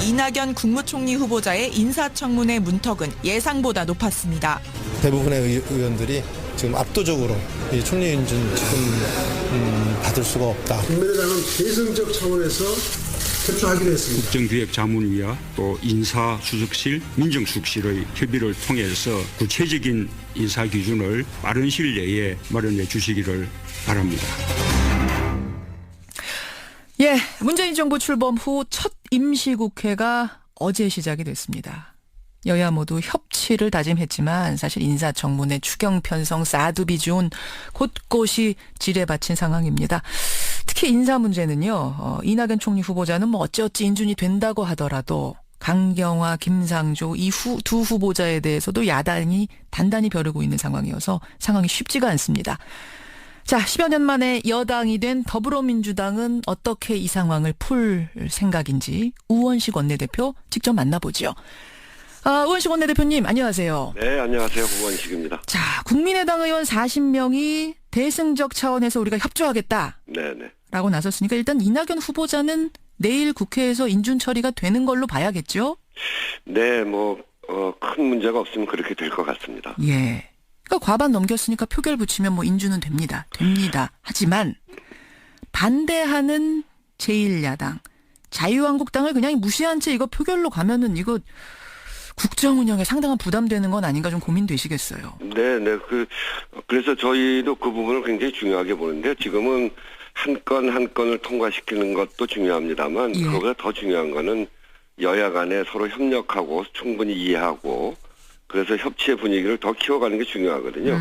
이낙연 국무총리 후보자의 인사청문회 문턱은 예상보다 높았습니다. 대부분의 의원들이 지금 압도적으로 이 총리 인준 지금 받을 수가 없다. 국민의당은 대승적 차원에서 협조하기로 했습니다. 국정기획자문위와 또 인사수석실, 민정수석실의 협의를 통해서 구체적인 인사 기준을 빠른 시일 내에 마련해 주시기를 바랍니다. 예, 문재인 정부 출범 후 첫 임시국회가 어제 시작이 됐습니다. 여야 모두 협치를 다짐했지만 사실 인사청문회, 추경 편성, 사드 비준 곳곳이 지뢰받친 상황입니다. 특히 인사 문제는요. 이낙연 총리 후보자는 뭐 어찌어찌 인준이 된다고 하더라도 강경화, 김상조 이 두 후보자에 대해서도 야당이 단단히 벼르고 있는 상황이어서 상황이 쉽지가 않습니다. 자, 10여 년 만에 여당이 된 더불어민주당은 어떻게 이 상황을 풀 생각인지 우원식 원내대표 직접 만나보죠. 우원식 원내대표님 안녕하세요. 네, 안녕하세요. 우원식입니다. 자, 국민의당 의원 40명이 대승적 차원에서 우리가 협조하겠다. 네네. 라고 나섰으니까 일단 이낙연 후보자는 내일 국회에서 인준 처리가 되는 걸로 봐야겠죠? 네, 큰 문제가 없으면 그렇게 될 것 같습니다. 예. 그러니까 과반 넘겼으니까 표결 붙이면 뭐 인준은 됩니다. 하지만 반대하는 제1야당, 자유한국당을 그냥 무시한 채 이거 표결로 가면은 이거 국정 운영에 상당한 부담되는 건 아닌가 좀 고민되시겠어요. 네네. 그래서 저희도 그 부분을 굉장히 중요하게 보는데 지금은 한 건 한 건을 통과시키는 것도 중요합니다만 그거보다 더 중요한 거는 여야 간에 서로 협력하고 충분히 이해하고 그래서 협치의 분위기를 더 키워가는 게 중요하거든요.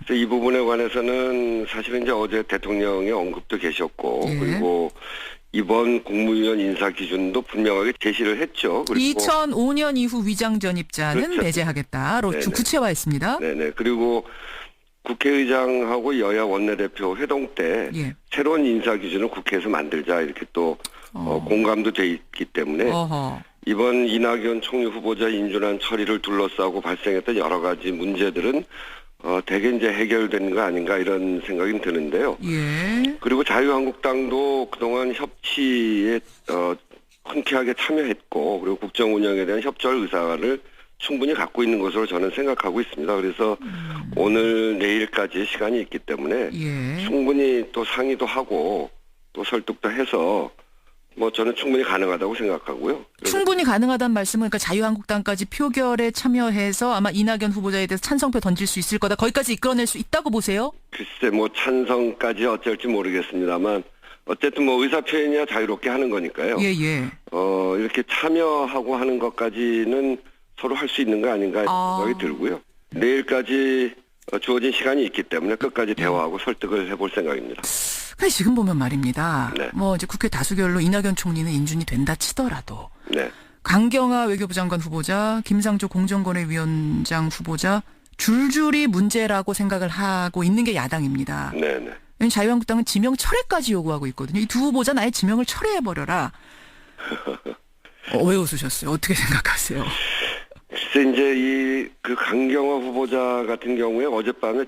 그래서 이 부분에 관해서는 사실은 이제 어제 대통령의 언급도 계셨고 그리고 이번 국무위원 인사 기준도 분명하게 제시를 했죠. 그리고 2005년 이후 위장 전입자는 그렇죠. 배제하겠다로 구체화했습니다. 네네. 그리고 국회의장하고 여야 원내대표 회동 때 새로운 인사 기준을 국회에서 만들자 이렇게 또 공감도 돼 있기 때문에 이번 이낙연 총리 후보자 인준안 처리를 둘러싸고 발생했던 여러 가지 문제들은 대개 이제 해결된 거 아닌가 이런 생각이 드는데요. 그리고 자유한국당도 그동안 협치에 흔쾌하게 참여했고 그리고 국정 운영에 대한 협조할 의사를 충분히 갖고 있는 것으로 저는 생각하고 있습니다. 그래서 오늘 내일까지 시간이 있기 때문에 충분히 또 상의도 하고 또 설득도 해서 저는 충분히 가능하다고 생각하고요. 충분히 가능하다는 말씀은 그러니까 자유한국당까지 표결에 참여해서 아마 이낙연 후보자에 대해서 찬성표 던질 수 있을 거다. 거기까지 이끌어낼 수 있다고 보세요? 글쎄 찬성까지 어쩔지 모르겠습니다만 어쨌든 의사표현이야 자유롭게 하는 거니까요. 이렇게 참여하고 하는 것까지는 서로 할 수 있는 거 아닌가 생각이 들고요. 내일까지 주어진 시간이 있기 때문에 끝까지 대화하고 설득을 해볼 생각입니다. 근데 지금 보면 말입니다. 이제 국회 다수결로 이낙연 총리는 인준이 된다 치더라도 강경화 외교부 장관 후보자, 김상조 공정거래위원장 후보자 줄줄이 문제라고 생각을 하고 있는 게 야당입니다. 자유한국당은 지명 철회까지 요구하고 있거든요. 이 두 후보자 아예 지명을 철회해버려라. 왜 웃으셨어요? 어떻게 생각하세요? 글쎄 이제 그 강경화 후보자 같은 경우에 어젯밤에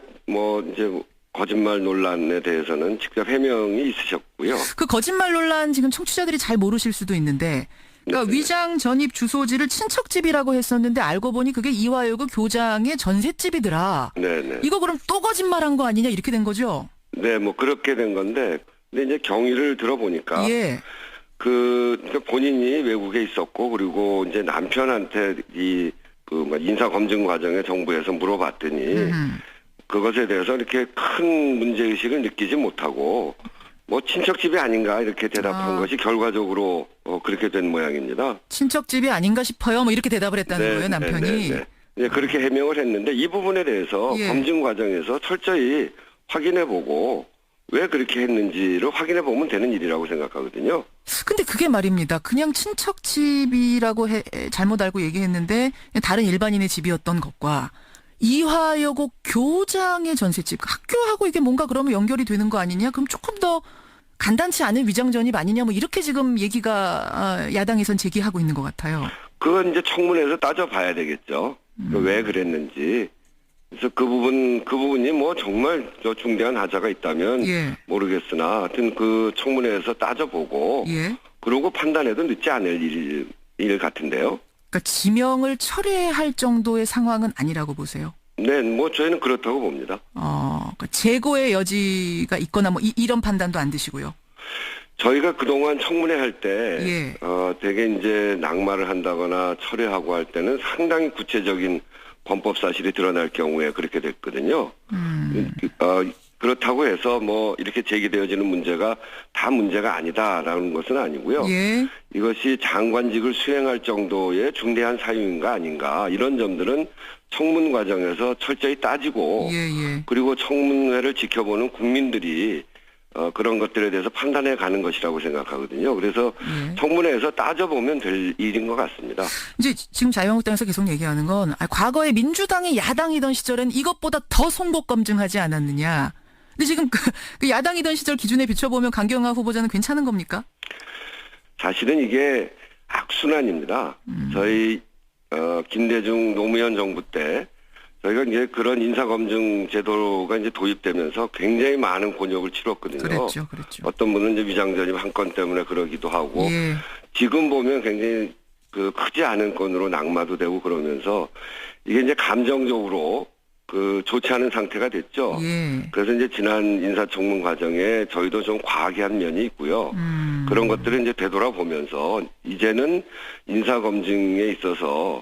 이제 거짓말 논란에 대해서는 직접 해명이 있으셨고요. 그 거짓말 논란 지금 청취자들이 잘 모르실 수도 있는데 그러니까 위장 전입 주소지를 친척집이라고 했었는데 알고 보니 그게 이화여고 교장의 전셋집이더라. 이거 그럼 또 거짓말한 거 아니냐 이렇게 된 거죠? 네, 그렇게 된 건데 근데 이제 경위를 들어보니까 그러니까 본인이 외국에 있었고 그리고 이제 남편한테 인사 검증 과정에 정부에서 물어봤더니 그것에 대해서 이렇게 큰 문제의식을 느끼지 못하고 친척집이 아닌가 이렇게 대답한 것이 결과적으로 그렇게 된 모양입니다. 친척집이 아닌가 싶어요. 이렇게 대답을 했다는 거예요, 남편이. 네, 그렇게 해명을 했는데 이 부분에 대해서 검증 과정에서 철저히 확인해보고 왜 그렇게 했는지를 확인해보면 되는 일이라고 생각하거든요. 근데 그게 말입니다. 그냥 친척집이라고 잘못 알고 얘기했는데 다른 일반인의 집이었던 것과 이화여고 교장의 전셋집, 학교하고 이게 뭔가 그러면 연결이 되는 거 아니냐? 그럼 조금 더 간단치 않은 위장 전입 아니냐? 이렇게 지금 얘기가 야당에선 제기하고 있는 것 같아요. 그건 이제 청문회에서 따져봐야 되겠죠. 왜 그랬는지. 그래서 그 부분이 정말 중대한 하자가 있다면 모르겠으나 하여튼 그 청문회에서 따져보고 그러고 판단해도 늦지 않을 일 같은데요. 그러니까 지명을 철회할 정도의 상황은 아니라고 보세요. 네, 뭐 저희는 그렇다고 봅니다. 그러니까 재고의 여지가 있거나 뭐 이런 판단도 안 드시고요. 저희가 그동안 청문회 할 때, 예. 되게 이제 낙마를 한다거나 철회하고 할 때는 상당히 구체적인 범법 사실이 드러날 경우에 그렇게 됐거든요. 그렇다고 해서 뭐 이렇게 제기되어지는 문제가 다 문제가 아니다라는 것은 아니고요. 예. 이것이 장관직을 수행할 정도의 중대한 사유인가 아닌가 이런 점들은 청문 과정에서 철저히 따지고 예. 그리고 청문회를 지켜보는 국민들이 그런 것들에 대해서 판단해 가는 것이라고 생각하거든요. 그래서 청문회에서 따져보면 될 일인 것 같습니다. 이제 지금 자유한국당에서 계속 얘기하는 건 과거에 민주당이 야당이던 시절엔 이것보다 더 송곳 검증하지 않았느냐. 근데 지금 그 야당이던 시절 기준에 비춰보면 강경화 후보자는 괜찮은 겁니까? 사실은 이게 악순환입니다. 저희 김대중 노무현 정부 때 저희가 이제 그런 인사검증 제도가 이제 도입되면서 굉장히 많은 곤욕을 치렀거든요. 그랬죠. 어떤 분은 이제 위장전입 한 건 때문에 그러기도 하고 예. 지금 보면 굉장히 그 크지 않은 건으로 낙마도 되고 그러면서 이게 이제 감정적으로 그 좋지 않은 상태가 됐죠. 예. 그래서 이제 지난 인사청문 과정에 저희도 좀 과하게 한 면이 있고요. 그런 것들을 이제 되돌아보면서 이제는 인사검증에 있어서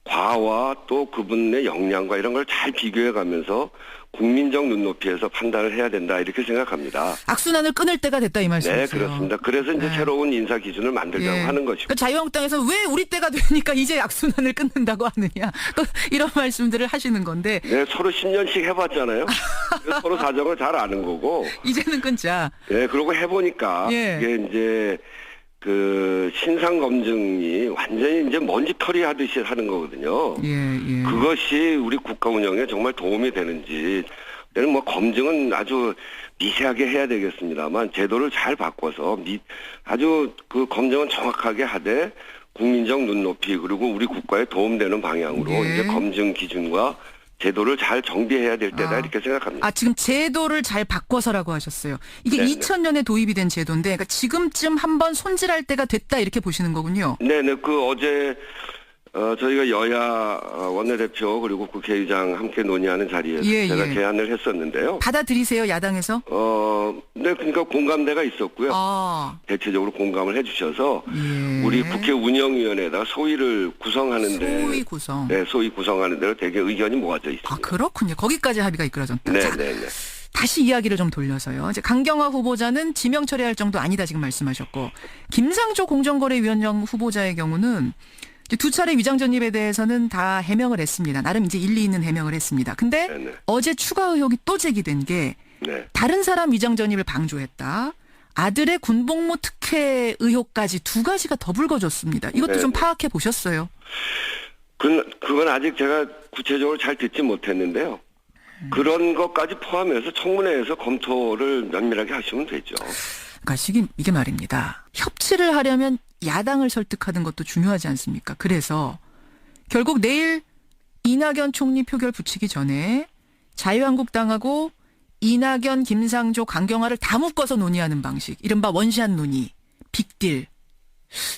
과와 또 그분의 역량과 이런 걸 잘 비교해 가면서 국민적 눈높이에서 판단을 해야 된다 이렇게 생각합니다. 악순환을 끊을 때가 됐다 이 말씀이세요. 네, 그렇습니다. 그래서 이제 새로운 인사 기준을 만들자고 하는 것이고. 그러니까 자유한국당에서 왜 우리 때가 되니까 이제 악순환을 끊는다고 하느냐. 또 이런 말씀들을 하시는 건데. 네, 서로 10년씩 해봤잖아요. 그래서 서로 사정을 잘 아는 거고. 이제는 끊자. 네, 그러고 해보니까 이게 이제 그 신상 검증이 완전히 이제 먼지털이 하듯이 하는 거거든요. 예. 그것이 우리 국가 운영에 정말 도움이 되는지. 때는 뭐 검증은 아주 미세하게 해야 되겠습니다만 제도를 잘 바꿔서 아주 그 검증은 정확하게 하되 국민적 눈높이 그리고 우리 국가에 도움되는 방향으로 이제 검증 기준과 제도를 잘 정비해야 될 때다 이렇게 생각합니다. 지금 제도를 잘 바꿔서라고 하셨어요. 이게 네네. 2000년에 도입이 된 제도인데 그러니까 지금쯤 한번 손질할 때가 됐다 이렇게 보시는 거군요. 네네. 그 어제 저희가 여야 원내대표 그리고 국회의장 함께 논의하는 자리에서 제가 제안을 했었는데요. 받아들이세요, 야당에서? 네, 그러니까 공감대가 있었고요. 대체적으로 공감을 해주셔서 우리 국회 운영위원회에다가 소위를 구성하는데 소위 구성. 네, 소위 구성하는 데로 되게 의견이 모아져 있습니다. 그렇군요. 거기까지 합의가 이끌어졌다. 네. 다시 이야기를 좀 돌려서요. 이제 강경화 후보자는 지명 처리할 정도 아니다 지금 말씀하셨고 김상조 공정거래위원장 후보자의 경우는 두 차례 위장 전입에 대해서는 다 해명을 했습니다. 나름 이제 일리 있는 해명을 했습니다. 근데 어제 추가 의혹이 또 제기된 게 다른 사람 위장 전입을 방조했다. 아들의 군복무 특혜 의혹까지 두 가지가 더 불거졌습니다. 이것도 좀 파악해 보셨어요? 그건 아직 제가 구체적으로 잘 듣지 못했는데요. 그런 것까지 포함해서 청문회에서 검토를 면밀하게 하시면 되죠. 그러니까 이게 말입니다. 협치를 하려면 야당을 설득하는 것도 중요하지 않습니까? 그래서 결국 내일 이낙연 총리 표결 붙이기 전에 자유한국당하고 이낙연, 김상조, 강경화를 다 묶어서 논의하는 방식, 이른바 원샷 논의, 빅딜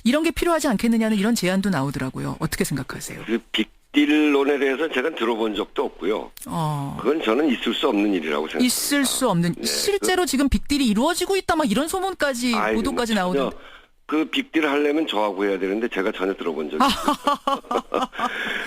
이런 게 필요하지 않겠느냐는 이런 제안도 나오더라고요. 어떻게 생각하세요? 그 빅딜론에 대해서 제가 들어본 적도 없고요. 그건 저는 있을 수 없는 일이라고 생각합니다. 있을 수 없는. 실제로 지금 빅딜이 이루어지고 있다 막 이런 소문까지 보도까지 나오던데. 그 빅딜 하려면 저하고 해야 되는데 제가 전혀 들어본 적이 없어요.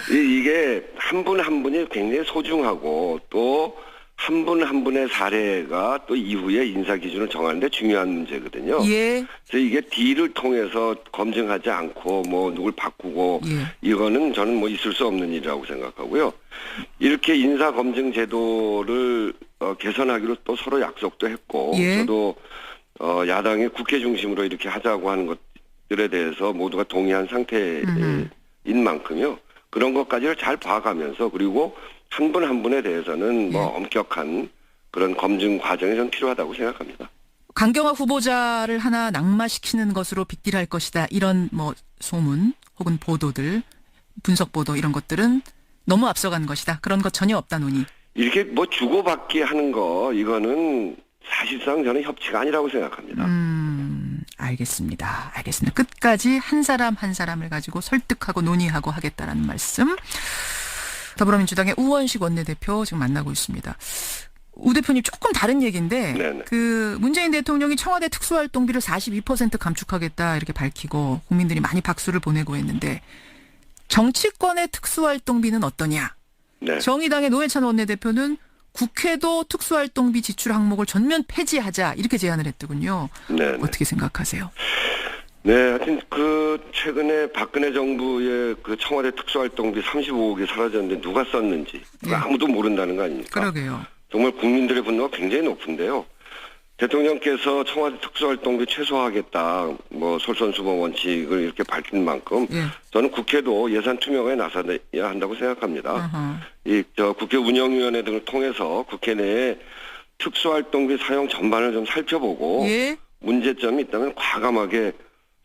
이게 한 분 한 분이 굉장히 소중하고 또 한 분 한 분의 사례가 또 이후에 인사 기준을 정하는데 중요한 문제거든요. 그래서 이게 딜을 통해서 검증하지 않고 뭐 누굴 바꾸고 이거는 저는 뭐 있을 수 없는 일이라고 생각하고요. 이렇게 인사 검증 제도를 개선하기로 또 서로 약속도 했고 저도 야당이 국회 중심으로 이렇게 하자고 하는 것들에 대해서 모두가 동의한 상태인 만큼요. 그런 것까지를 잘 봐가면서 그리고 한 분 한 분에 대해서는 뭐 엄격한 그런 검증 과정이 좀 필요하다고 생각합니다. 강경화 후보자를 하나 낙마시키는 것으로 빅딜할 것이다. 이런 뭐 소문 혹은 보도들, 분석 보도 이런 것들은 너무 앞서간 것이다. 그런 것 전혀 없다 논의. 이렇게 뭐 주고받기 하는 거 이거는 사실상 저는 협치가 아니라고 생각합니다. 알겠습니다. 끝까지 한 사람 한 사람을 가지고 설득하고 논의하고 하겠다라는 말씀. 더불어민주당의 우원식 원내대표 지금 만나고 있습니다. 우 대표님 조금 다른 얘기인데 네네. 그 문재인 대통령이 청와대 특수활동비를 42% 감축하겠다 이렇게 밝히고 국민들이 많이 박수를 보내고 했는데 정치권의 특수활동비는 어떠냐? 네. 정의당의 노회찬 원내대표는 국회도 특수활동비 지출 항목을 전면 폐지하자 이렇게 제안을 했더군요. 네네. 어떻게 생각하세요? 네, 하여튼 최근에 박근혜 정부의 청와대 특수활동비 35억이 사라졌는데 누가 썼는지 아무도 모른다는 거 아닙니까? 그러게요. 정말 국민들의 분노가 굉장히 높은데요. 대통령께서 청와대 특수활동비 최소화하겠다, 솔선수범 원칙을 이렇게 밝힌 만큼 저는 국회도 예산 투명화에 나서야 한다고 생각합니다. 국회 운영위원회 등을 통해서 국회 내에 특수활동비 사용 전반을 좀 살펴보고 문제점이 있다면 과감하게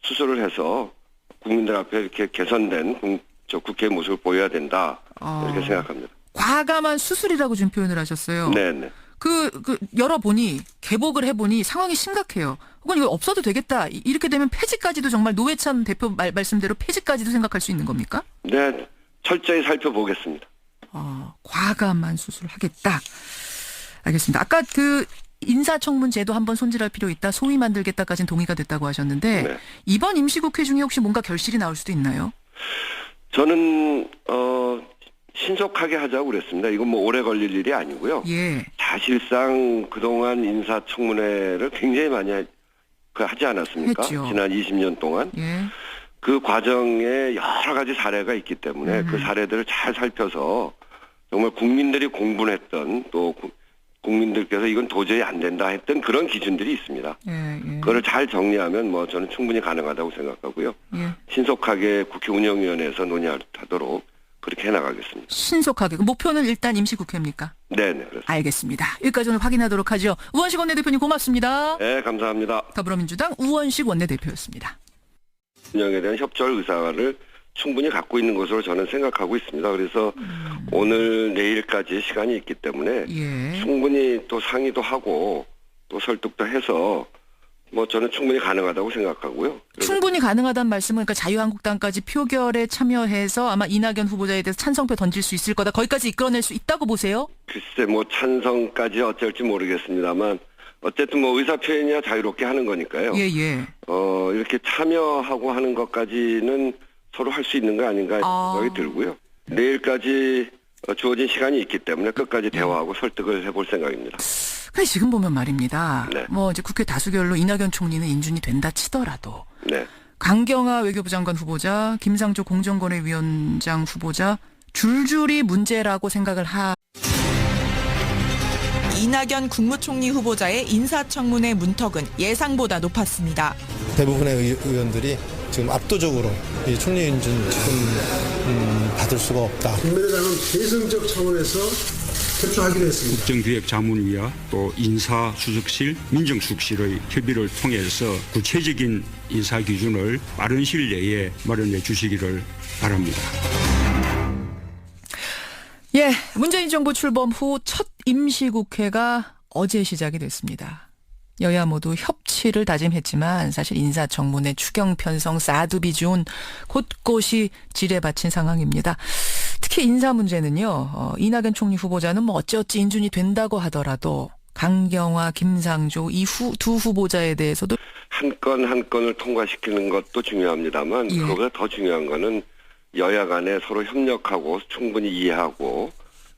수술을 해서 국민들 앞에 이렇게 개선된 국회의 모습을 보여야 된다 이렇게 생각합니다. 과감한 수술이라고 지금 표현을 하셨어요. 네네. 열어보니 개복을 해보니 상황이 심각해요. 혹은 이거 없어도 되겠다. 이렇게 되면 폐지까지도 정말 노회찬 대표 말씀대로 폐지까지도 생각할 수 있는 겁니까? 네, 철저히 살펴보겠습니다. 과감한 수술을 하겠다. 알겠습니다. 아까 인사청문 제도 한번 손질할 필요 있다. 소위 만들겠다까지는 동의가 됐다고 하셨는데 네. 이번 임시국회 중에 혹시 뭔가 결실이 나올 수도 있나요? 저는 신속하게 하자고 그랬습니다. 이건 오래 걸릴 일이 아니고요. 사실상 그동안 인사청문회를 굉장히 많이 하지 않았습니까? 했죠. 지난 20년 동안. 그 과정에 여러 가지 사례가 있기 때문에 그 사례들을 잘 살펴서 정말 국민들이 공분했던 또 국민들께서 이건 도저히 안 된다 했던 그런 기준들이 있습니다. 그거를 잘 정리하면 저는 충분히 가능하다고 생각하고요. 신속하게 국회 운영위원회에서 논의하도록 그렇게 해나가겠습니다. 신속하게. 목표는 일단 임시국회입니까? 네네. 그렇습니다. 알겠습니다. 여기까지 오늘 확인하도록 하죠. 우원식 원내대표님 고맙습니다. 네, 감사합니다. 더불어민주당 우원식 원내대표였습니다. 운영에 대한 협조할 의사를 충분히 갖고 있는 것으로 저는 생각하고 있습니다. 그래서 오늘 내일까지 시간이 있기 때문에 충분히 또 상의도 하고 또 설득도 해서 저는 충분히 가능하다고 생각하고요. 충분히 가능하다는 말씀은 그러니까 자유한국당까지 표결에 참여해서 아마 이낙연 후보자에 대해서 찬성표 던질 수 있을 거다. 거기까지 이끌어낼 수 있다고 보세요? 글쎄 찬성까지 어쩔지 모르겠습니다만 어쨌든 의사표현이야 자유롭게 하는 거니까요. 이렇게 참여하고 하는 것까지는 서로 할 수 있는 거 아닌가 생각이 들고요. 내일까지 주어진 시간이 있기 때문에 끝까지 대화하고 설득을 해볼 생각입니다. 근데 지금 보면 말입니다. 이제 국회 다수결로 이낙연 총리는 인준이 된다 치더라도 강경화 외교부 장관 후보자, 김상조 공정거래위원장 후보자 줄줄이 문제라고 생각을 이낙연 국무총리 후보자의 인사청문회 문턱은 예상보다 높았습니다. 대부분의 의원들이 지금 압도적으로 이 총리 인준 지금 받을 수가 없다. 국민의당은 대승적 차원에서 협조하기로 했습니다. 국정기획자문위와 또 인사수석실, 민정수석실의 협의를 통해서 구체적인 인사 기준을 빠른 시일 내에 마련해 주시기를 바랍니다. 문재인 정부 출범 후 첫 임시국회가 어제 시작이 됐습니다. 여야 모두 협치를 다짐했지만 사실 인사청문회 추경 편성 사드 비준 곳곳이 지뢰받친 상황입니다. 특히 인사 문제는요. 이낙연 총리 후보자는 어찌어찌 인준이 된다고 하더라도 강경화, 김상조 이 두 후보자에 대해서도 한 건 한 건을 통과시키는 것도 중요합니다만 그거보다 더 중요한 거는 여야 간에 서로 협력하고 충분히 이해하고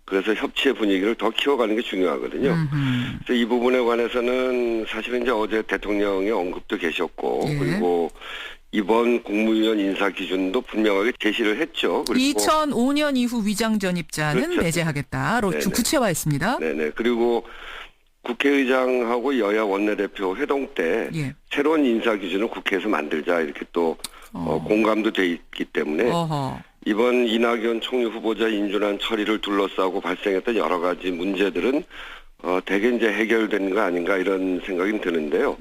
그래서 협치의 분위기를 더 키워가는 게 중요하거든요. 그래서 이 부분에 관해서는 사실은 이제 어제 대통령의 언급도 계셨고 그리고 이번 국무위원 인사 기준도 분명하게 제시를 했죠. 그리고 2005년 이후 위장 전입자는 배제하겠다로 구체화했습니다. 네네. 그리고 국회의장하고 여야 원내대표 회동 때 새로운 인사 기준을 국회에서 만들자 이렇게 또 공감도 돼 있기 때문에 이번 이낙연 총리 후보자 인준안 처리를 둘러싸고 발생했던 여러 가지 문제들은 대개 이제 해결된 거 아닌가 이런 생각이 드는데요.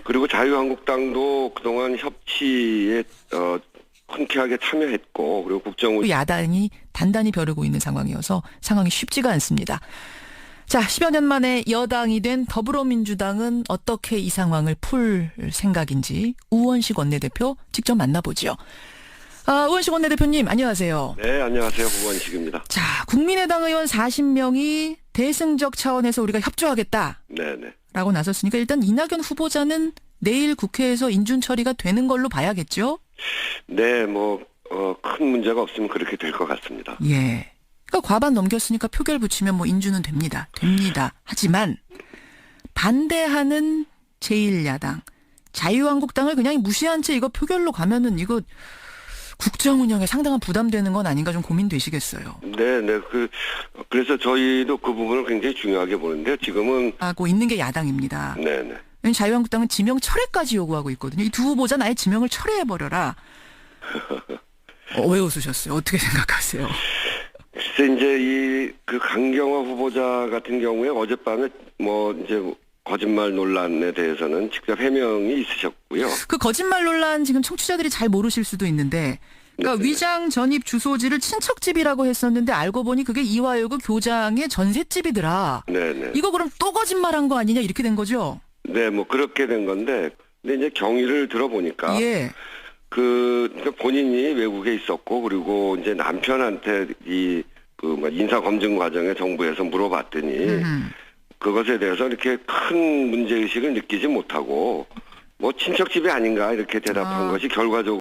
그리고 자유한국당도 그동안 협치에 흔쾌하게 참여했고 그리고 야당이 단단히 벼르고 있는 상황이어서 상황이 쉽지가 않습니다. 자, 10여 년 만에 여당이 된 더불어민주당은 어떻게 이 상황을 풀 생각인지 우원식 원내대표 직접 만나보죠. 우원식 원내대표님 안녕하세요. 네, 안녕하세요. 우원식입니다. 자, 국민의당 의원 40명이 대승적 차원에서 우리가 협조하겠다. 네네. 라고 나섰으니까 일단 이낙연 후보자는 내일 국회에서 인준 처리가 되는 걸로 봐야겠죠? 네, 큰 문제가 없으면 그렇게 될 것 같습니다. 예. 그러니까 과반 넘겼으니까 표결 붙이면 인준은 됩니다. 하지만 반대하는 제1야당 자유한국당을 그냥 무시한 채 이거 표결로 가면은 이거 국정 운영에 상당한 부담되는 건 아닌가 좀 고민되시겠어요. 네네. 그래서 저희도 그 부분을 굉장히 중요하게 보는데 지금은 하고 있는 게 야당입니다. 네네. 자유한국당은 지명 철회까지 요구하고 있거든요. 이 두 후보자 아예 지명을 철회해버려라. 왜 웃으셨어요? 어떻게 생각하세요? 글쎄 이제 그 강경화 후보자 같은 경우에 어젯밤에 이제 거짓말 논란에 대해서는 직접 해명이 있으셨고요. 그 거짓말 논란 지금 청취자들이 잘 모르실 수도 있는데, 그러니까 네네. 위장 전입 주소지를 친척집이라고 했었는데 알고 보니 그게 이화여고 교장의 전셋집이더라. 네네. 이거 그럼 또 거짓말한 거 아니냐 이렇게 된 거죠? 네, 그렇게 된 건데, 근데 이제 경위를 들어보니까 예. 그러니까 본인이 외국에 있었고 그리고 이제 남편한테 인사 검증 과정에 정부에서 물어봤더니 그것에 대해서 이렇게 큰 문제의식을 느끼지 못하고 친척집이 아닌가 이렇게 대답한 것이 결과적으로